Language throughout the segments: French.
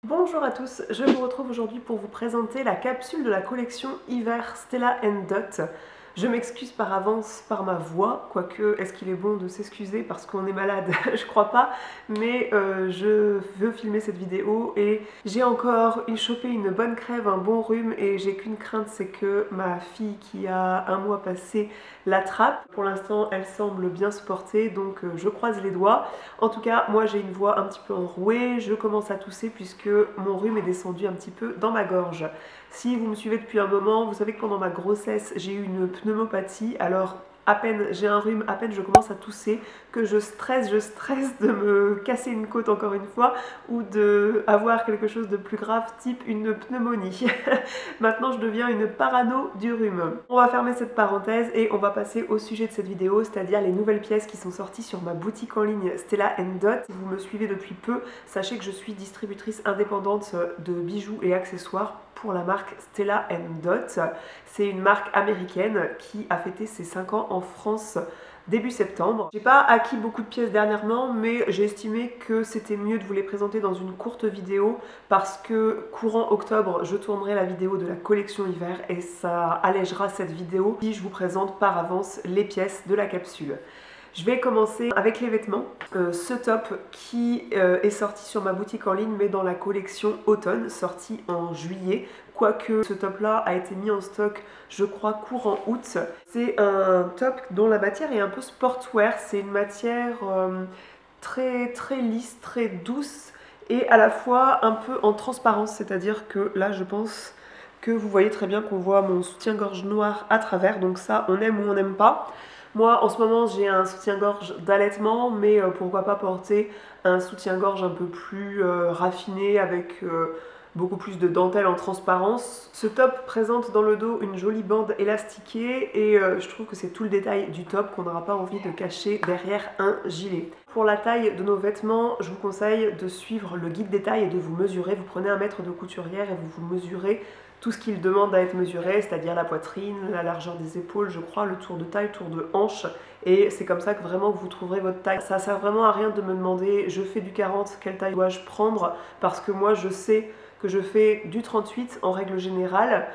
Bonjour à tous, je vous retrouve aujourd'hui pour vous présenter la capsule de la collection hiver Stella Dot. Je m'excuse par avance par ma voix, quoique est-ce qu'il est bon de s'excuser parce qu'on est malade? Je crois pas, mais je veux filmer cette vidéo et j'ai encore chopé une bonne crève, un bon rhume et j'ai qu'une crainte, c'est que ma fille qui a un mois passé l'attrape. Pour l'instant, elle semble bien se porter, donc je croise les doigts. En tout cas, moi j'ai une voix un petit peu enrouée, je commence à tousser puisque mon rhume est descendu un petit peu dans ma gorge. Si vous me suivez depuis un moment, vous savez que pendant ma grossesse, j'ai eu une pneumopathie. Alors, à peine j'ai un rhume, à peine je commence à tousser, que je stresse de me casser une côte encore une fois, ou d'avoir quelque chose de plus grave, type une pneumonie. Maintenant, je deviens une parano du rhume. On va fermer cette parenthèse et on va passer au sujet de cette vidéo, c'est-à-dire les nouvelles pièces qui sont sorties sur ma boutique en ligne Stella Dot. Si vous me suivez depuis peu, sachez que je suis distributrice indépendante de bijoux et accessoires pour la marque Stella Dot. C'est une marque américaine qui a fêté ses 5 ans en France début septembre. J'ai pas acquis beaucoup de pièces dernièrement, mais j'ai estimé que c'était mieux de vous les présenter dans une courte vidéo parce que courant octobre, je tournerai la vidéo de la collection hiver et ça allégera cette vidéo si je vous présente par avance les pièces de la capsule. Je vais commencer avec les vêtements. Ce top qui est sorti sur ma boutique en ligne mais dans la collection automne, sortie en juillet. Quoique ce top là a été mis en stock, je crois, courant août. C'est un top dont la matière est un peu sportwear. C'est une matière très lisse, très douce et à la fois un peu en transparence. C'est-à-dire que là je pense que vous voyez très bien qu'on voit mon soutien-gorge noir à travers. Donc ça, on aime ou on n'aime pas. Moi, en ce moment, j'ai un soutien-gorge d'allaitement, mais pourquoi pas porter un soutien-gorge un peu plus raffiné avec beaucoup plus de dentelle en transparence. Ce top présente dans le dos une jolie bande élastiquée et je trouve que c'est tout le détail du top qu'on n'aura pas envie de cacher derrière un gilet. Pour la taille de nos vêtements, je vous conseille de suivre le guide des tailles et de vous mesurer. Vous prenez un mètre de couturière et vous vous mesurez tout ce qu'il demande à être mesuré, c'est-à-dire la poitrine, la largeur des épaules, je crois, le tour de taille, le tour de hanche. Et c'est comme ça que vraiment vous trouverez votre taille. Ça sert vraiment à rien de me demander, je fais du 40, quelle taille dois-je prendre? Parce que moi, je sais que je fais du 38 en règle générale.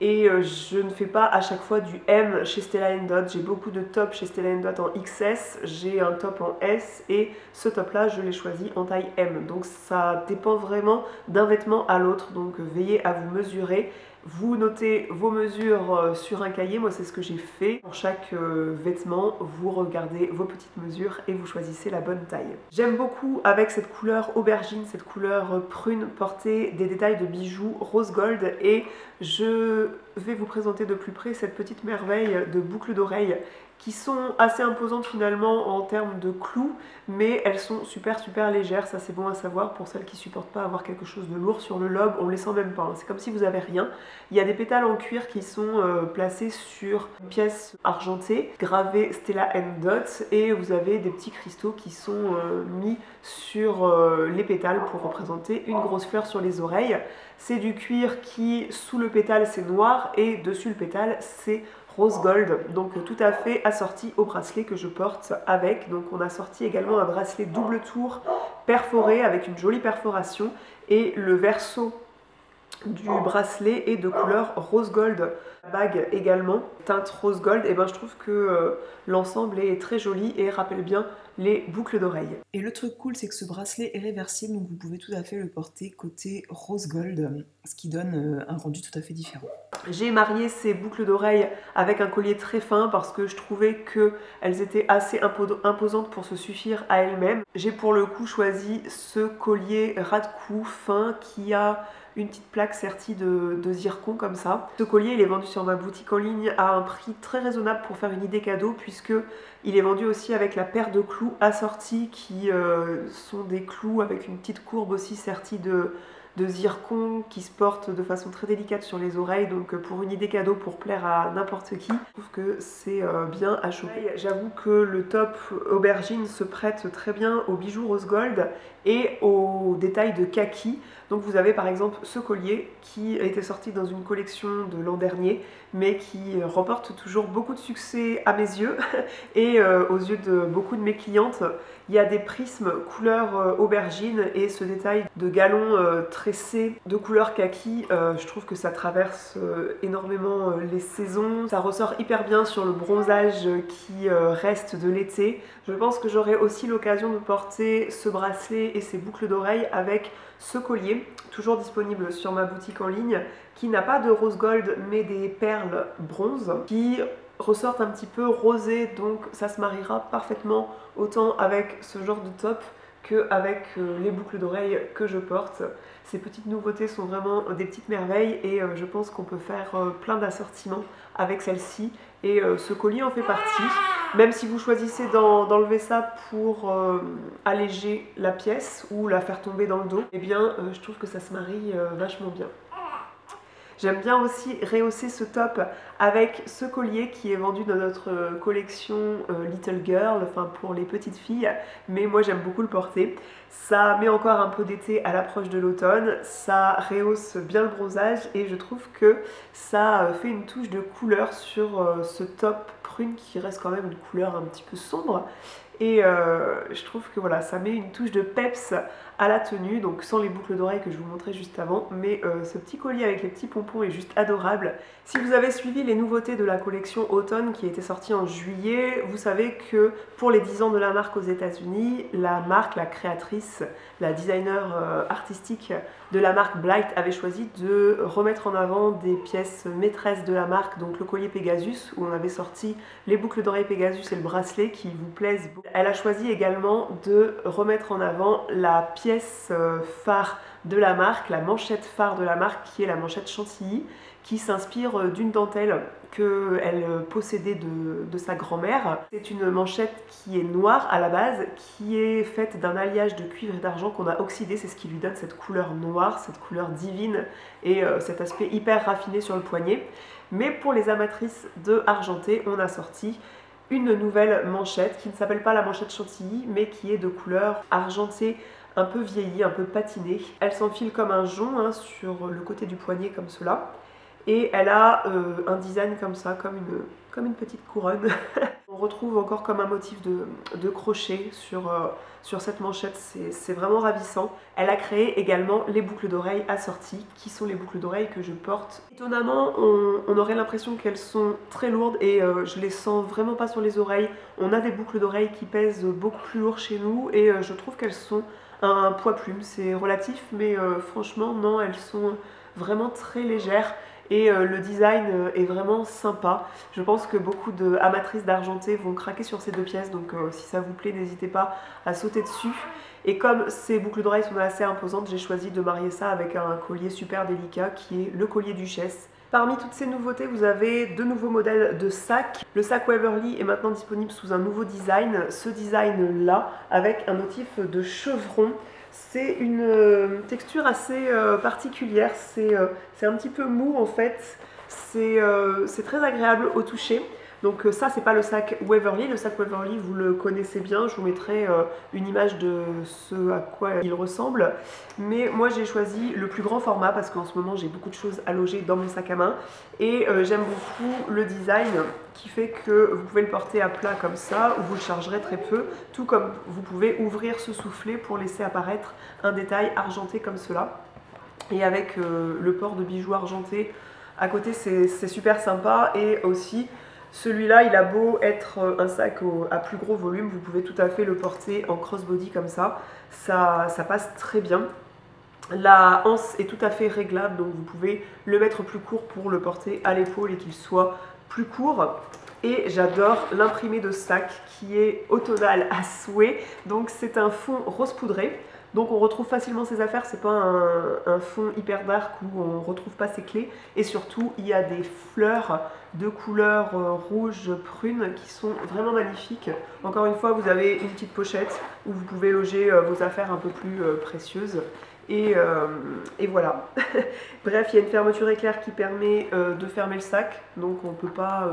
Et je ne fais pas à chaque fois du M chez Stella Dot. J'ai beaucoup de tops chez Stella Dot en XS, j'ai un top en S et ce top là je l'ai choisi en taille M. Donc ça dépend vraiment d'un vêtement à l'autre, donc veillez à vous mesurer. Vous notez vos mesures sur un cahier, moi c'est ce que j'ai fait. Pour chaque vêtement, vous regardez vos petites mesures et vous choisissez la bonne taille. J'aime beaucoup avec cette couleur aubergine, cette couleur prune, porter des détails de bijoux rose gold et je vais vous présenter de plus près cette petite merveille de boucles d'oreilles qui sont assez imposantes finalement en termes de clous, mais elles sont super légères, ça c'est bon à savoir pour celles qui supportent pas avoir quelque chose de lourd sur le lobe, on les sent même pas, hein. C'est comme si vous avez rien. Il y a des pétales en cuir qui sont placés sur une pièce argentée, gravée Stella Dot, et vous avez des petits cristaux qui sont mis sur les pétales pour représenter une grosse fleur sur les oreilles. C'est du cuir qui, sous le pétale, c'est noir, et dessus le pétale, c'est rose gold, donc tout à fait assorti au bracelet que je porte avec. Donc on a sorti également un bracelet double tour perforé avec une jolie perforation et le verso du bracelet est de couleur rose gold. La bague également, teinte rose gold, et ben je trouve que l'ensemble est très joli et rappelle bien les boucles d'oreilles. Et le truc cool, c'est que ce bracelet est réversible, donc vous pouvez tout à fait le porter côté rose gold, ce qui donne un rendu tout à fait différent. J'ai marié ces boucles d'oreilles avec un collier très fin parce que je trouvais qu'elles étaient assez imposantes pour se suffire à elles-mêmes. J'ai pour le coup choisi ce collier ras de cou fin qui a une petite plaque sertie de zircon comme ça. Ce collier il est vendu sur ma boutique en ligne à un prix très raisonnable pour faire une idée cadeau, puisque il est vendu aussi avec la paire de clous assortis qui sont des clous avec une petite courbe aussi sertie de zircon qui se porte de façon très délicate sur les oreilles, donc pour une idée cadeau pour plaire à n'importe qui, je trouve que c'est bien à choper. J'avoue que le top aubergine se prête très bien aux bijoux rose gold et aux détails de kaki. Donc vous avez par exemple ce collier qui a été sorti dans une collection de l'an dernier, mais qui remporte toujours beaucoup de succès à mes yeux et aux yeux de beaucoup de mes clientes. Il y a des prismes couleur aubergine et ce détail de galon très tressé de couleur kaki. Je trouve que ça traverse énormément les saisons. Ça ressort hyper bien sur le bronzage qui reste de l'été. Je pense que j'aurai aussi l'occasion de porter ce bracelet et ces boucles d'oreilles avec ce collier, toujours disponible sur ma boutique en ligne, qui n'a pas de rose gold mais des perles bronze qui ressortent un petit peu rosé, donc ça se mariera parfaitement autant avec ce genre de top qu'avec les boucles d'oreilles que je porte. Ces petites nouveautés sont vraiment des petites merveilles et je pense qu'on peut faire plein d'assortiments avec celle-ci et ce collier en fait partie. Même si vous choisissez d'enlever ça pour alléger la pièce ou la faire tomber dans le dos, eh bien je trouve que ça se marie vachement bien. J'aime bien aussi rehausser ce top avec ce collier qui est vendu dans notre collection Little Girl, enfin pour les petites filles, mais moi j'aime beaucoup le porter. Ça met encore un peu d'été à l'approche de l'automne, ça rehausse bien le bronzage et je trouve que ça fait une touche de couleur sur ce top prune qui reste quand même une couleur un petit peu sombre. Et je trouve que voilà, ça met une touche de peps à la tenue, donc sans les boucles d'oreilles que je vous montrais juste avant, mais ce petit collier avec les petits pompons est juste adorable. Si vous avez suivi les nouveautés de la collection automne qui était sortie en juillet, vous savez que pour les 10 ans de la marque aux États-Unis, la marque, la créatrice, la designer artistique de la marque Blight avait choisi de remettre en avant des pièces maîtresses de la marque, donc le collier Pegasus où on avait sorti les boucles d'oreilles Pegasus et le bracelet qui vous plaisent beaucoup. Elle a choisi également de remettre en avant la pièce phare de la marque, la manchette phare de la marque qui est la manchette Chantilly, qui s'inspire d'une dentelle qu'elle possédait de sa grand-mère. C'est une manchette qui est noire à la base, qui est faite d'un alliage de cuivre et d'argent qu'on a oxydé, c'est ce qui lui donne cette couleur noire, cette couleur divine et cet aspect hyper raffiné sur le poignet. Mais pour les amatrices de argenté, on a sorti une nouvelle manchette qui ne s'appelle pas la manchette Chantilly, mais qui est de couleur argentée, un peu vieillie, un peu patinée. Elle s'enfile comme un jonc sur le côté du poignet comme cela. Et elle a un design comme ça, comme une petite couronne. On retrouve encore comme un motif de crochet sur cette manchette, c'est vraiment ravissant. Elle a créé également les boucles d'oreilles assorties, qui sont les boucles d'oreilles que je porte. Étonnamment, on aurait l'impression qu'elles sont très lourdes et je les sens vraiment pas sur les oreilles. On a des boucles d'oreilles qui pèsent beaucoup plus lourd chez nous et je trouve qu'elles sont un poids plume. C'est relatif, mais franchement, non, elles sont vraiment très légères. Et le design est vraiment sympa. Je pense que beaucoup d'amatrices d'argenté vont craquer sur ces deux pièces, donc si ça vous plaît, n'hésitez pas à sauter dessus. Et comme ces boucles d'oreilles sont assez imposantes, j'ai choisi de marier ça avec un collier super délicat qui est le collier Duchesse. Parmi toutes ces nouveautés, vous avez deux nouveaux modèles de sacs. Le sac Waverly est maintenant disponible sous un nouveau design, ce design-là, avec un motif de chevron. C'est une texture assez particulière, c'est un petit peu mou en fait, c'est très agréable au toucher. Donc ça c'est pas le sac Waverly, le sac Waverly vous le connaissez bien, je vous mettrai une image de ce à quoi il ressemble. Mais moi j'ai choisi le plus grand format parce qu'en ce moment j'ai beaucoup de choses à loger dans mon sac à main. Et j'aime beaucoup le design qui fait que vous pouvez le porter à plat comme ça ou vous le chargerez très peu. Tout comme vous pouvez ouvrir ce soufflet pour laisser apparaître un détail argenté comme cela. Et avec le port de bijoux argentés à côté c'est super sympa. Et aussi celui-là, il a beau être un sac à plus gros volume, vous pouvez tout à fait le porter en crossbody comme ça. Ça passe très bien. La anse est tout à fait réglable, donc vous pouvez le mettre plus court pour le porter à l'épaule et qu'il soit plus court. Et j'adore l'imprimé de sac qui est automnal à souhait. Donc c'est un fond rose poudré. Donc on retrouve facilement ses affaires, c'est pas un fond hyper dark où on retrouve pas ses clés. Et surtout, il y a des fleurs de couleur rouge prune qui sont vraiment magnifiques. Encore une fois, vous avez une petite pochette où vous pouvez loger vos affaires un peu plus précieuses. Et voilà. Bref, il y a une fermeture éclair qui permet de fermer le sac, donc on peut pas...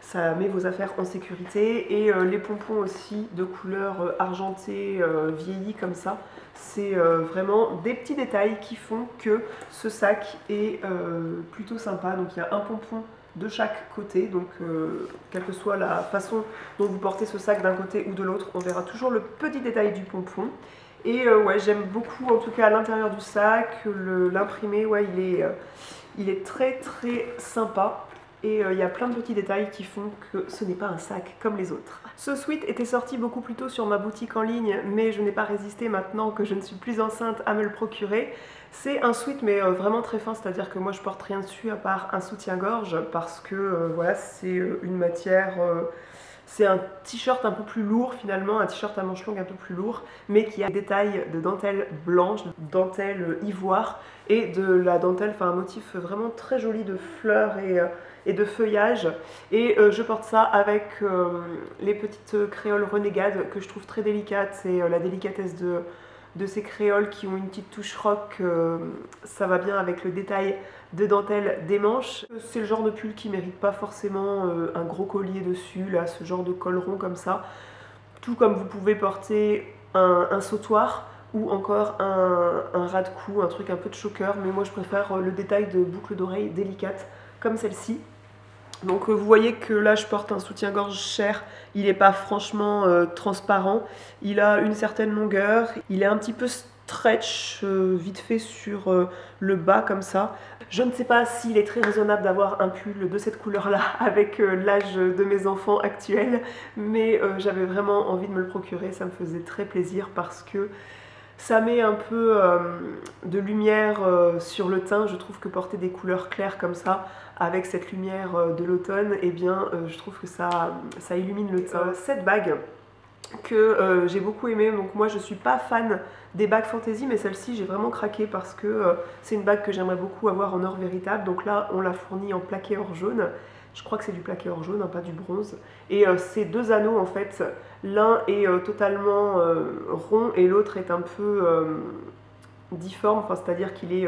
ça met vos affaires en sécurité. Et les pompons aussi de couleur argentée vieillie comme ça. C'est vraiment des petits détails qui font que ce sac est plutôt sympa. Donc il y a un pompon de chaque côté, donc quelle que soit la façon dont vous portez ce sac d'un côté ou de l'autre, on verra toujours le petit détail du pompon. Et ouais, j'aime beaucoup en tout cas à l'intérieur du sac, l'imprimé, ouais, il est très très sympa. Et il y a plein de petits détails qui font que ce n'est pas un sac comme les autres. Ce sweat était sorti beaucoup plus tôt sur ma boutique en ligne, mais je n'ai pas résisté maintenant que je ne suis plus enceinte à me le procurer. C'est un sweat mais vraiment très fin, c'est-à-dire que moi je porte rien dessus à part un soutien-gorge parce que voilà, c'est une matière... c'est un t-shirt un peu plus lourd finalement, un t-shirt à manches longues un peu plus lourd, mais qui a des détails de dentelle blanche, de dentelle ivoire et de la dentelle, enfin un motif vraiment très joli de fleurs et de feuillage. Et je porte ça avec les petites créoles renégades que je trouve très délicates. C'est la délicatesse de ces créoles qui ont une petite touche rock, ça va bien avec le détail de dentelle des manches. C'est le genre de pull qui mérite pas forcément un gros collier dessus, là, ce genre de col rond comme ça. Tout comme vous pouvez porter un sautoir ou encore un ras de cou, un truc un peu de choker, mais moi je préfère le détail de boucle d'oreille délicate comme celle-ci. Donc vous voyez que là je porte un soutien-gorge cher, il n'est pas franchement transparent, il a une certaine longueur, il est un petit peu stretch vite fait sur le bas comme ça. Je ne sais pas s'il est très raisonnable d'avoir un pull de cette couleur là avec l'âge de mes enfants actuels, mais j'avais vraiment envie de me le procurer, ça me faisait très plaisir parce que ça met un peu de lumière sur le teint. Je trouve que porter des couleurs claires comme ça, avec cette lumière de l'automne, eh bien, je trouve que ça illumine le teint. Cette bague que j'ai beaucoup aimée, donc moi je suis pas fan des bagues fantasy, mais celle-ci j'ai vraiment craqué parce que c'est une bague que j'aimerais beaucoup avoir en or véritable. Donc là, on l'a fournie en plaqué or jaune. Je crois que c'est du plaqué or jaune, hein, pas du bronze. Et ces deux anneaux, en fait, l'un est totalement rond et l'autre est un peu difforme, enfin, c'est-à-dire qu'il est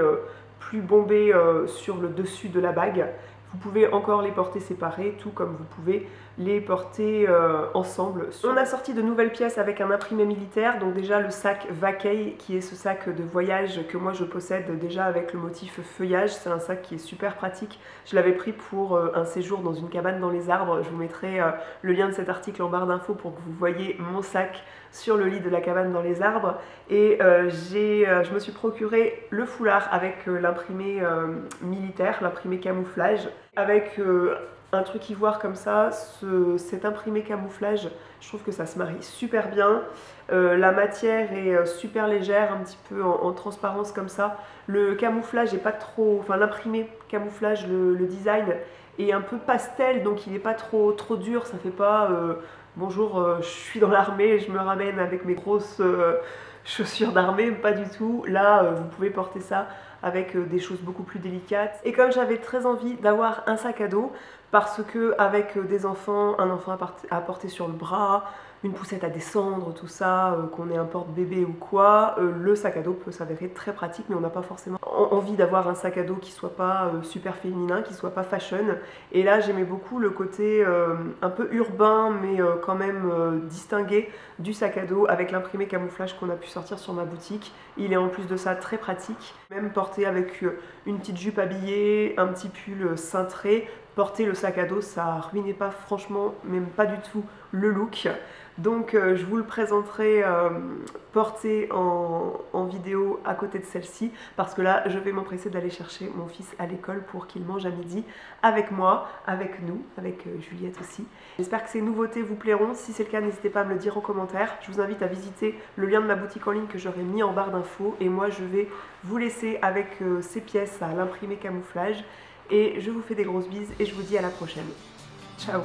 plus bombé sur le dessus de la bague. Vous pouvez encore les porter séparés, tout comme vous pouvez les porter ensemble. On a sorti de nouvelles pièces avec un imprimé militaire, donc déjà le sac Vacay, qui est ce sac de voyage que moi je possède déjà avec le motif feuillage. C'est un sac qui est super pratique. Je l'avais pris pour un séjour dans une cabane dans les arbres. Je vous mettrai le lien de cet article en barre d'infos pour que vous voyez mon sac sur le lit de la cabane dans les arbres. Et je me suis procuré le foulard avec l'imprimé militaire, l'imprimé camouflage, avec un truc ivoire comme ça. Cet imprimé camouflage, je trouve que ça se marie super bien. La matière est super légère, un petit peu en transparence comme ça. Le camouflage est pas trop, enfin l'imprimé camouflage, le design est un peu pastel, donc il n'est pas trop dur. Ça fait pas bonjour, je suis dans l'armée et je me ramène avec mes grosses chaussures d'armée, pas du tout. Là, vous pouvez porter ça avec des choses beaucoup plus délicates. Et comme j'avais très envie d'avoir un sac à dos, parce que avec des enfants, un enfant à porter sur le bras, une poussette à descendre, tout ça, qu'on ait un porte-bébé ou quoi, le sac à dos peut s'avérer très pratique, mais on n'a pas forcément envie d'avoir un sac à dos qui soit pas super féminin, qui soit pas fashion. Et là j'aimais beaucoup le côté un peu urbain, mais quand même distingué du sac à dos avec l'imprimé camouflage qu'on a pu sortir sur ma boutique. Il est en plus de ça très pratique, même porté avec une petite jupe habillée, un petit pull cintré. Porter le sac à dos, ça ruinait pas franchement, même pas du tout, le look. Donc je vous le présenterai porté en vidéo à côté de celle-ci, parce que là je vais m'empresser d'aller chercher mon fils à l'école pour qu'il mange à midi avec moi, avec nous, avec Juliette aussi. J'espère que ces nouveautés vous plairont. Si c'est le cas, n'hésitez pas à me le dire en commentaire. Je vous invite à visiter le lien de ma boutique en ligne que j'aurai mis en barre d'infos, et moi je vais vous laisser avec ces pièces à l'imprimé camouflage. Et je vous fais des grosses bises et je vous dis à la prochaine. Ciao!